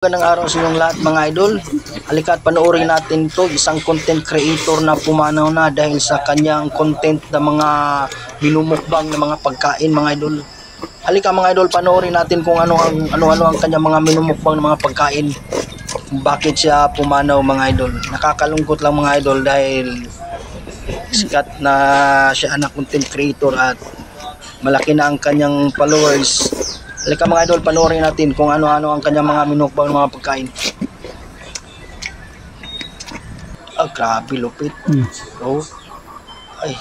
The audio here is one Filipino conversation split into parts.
Magandang araw sa inyong lahat mga idol. Halika at panoorin natin to isang content creator na pumanaw na dahil sa kanyang content na mga minumukbang na mga pagkain mga idol. Halika mga idol, panoorin natin kung ano ang kanyang mga minumukbang na mga pagkain. Bakit siya pumanaw mga idol. Nakakalungkot lang mga idol dahil sikat na siya na content creator at malaki na ang kanyang followers. Halika mga idol, panoorin natin kung ano-ano ang kanyang mga minukbang ng mga pagkain. Grabe lupit. Oh. Ay.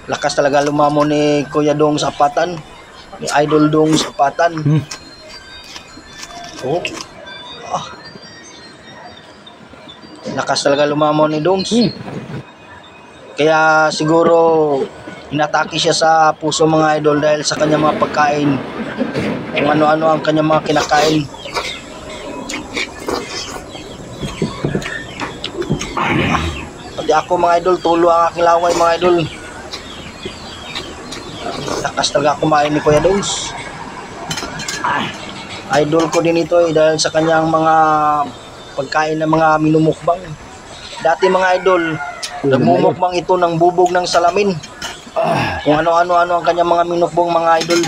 Lakas talaga lumamo ni Kuya Dong Sapatan. Ni Idol Dong Sapatan. Oh. Lakas talaga lumamo ni Dongs. Kaya siguro inatake siya sa puso mga idol dahil sa kanyang mga pagkain, kung ano-ano ang kanyang mga kinakain. Pati ako mga idol, tulo ang aking laway mga idol. Lakas talaga kumain ni Kuya Dongs. Idol ko din ito dahil sa kanyang mga pagkain na mga minumukbang. Dati mga idol, nagmumukbang ito ng bubog ng salamin. Kung ano-ano ang kanyang mga minukbong mga idol.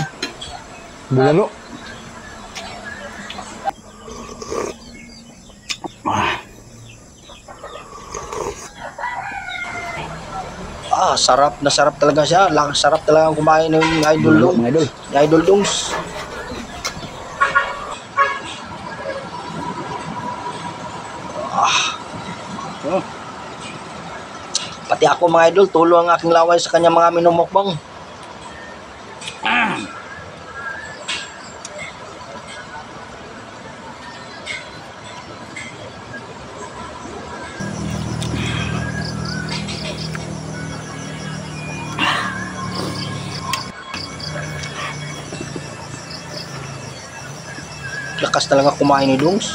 Bulalo. Sarap na sarap talaga siya. Sarap talaga kumain ng Idol Dong. Idol Dongs. Pati ako mga idol, tulo ang aking laway sa kanyang mga minumukbang. Lakas talaga kumain ni Dongs.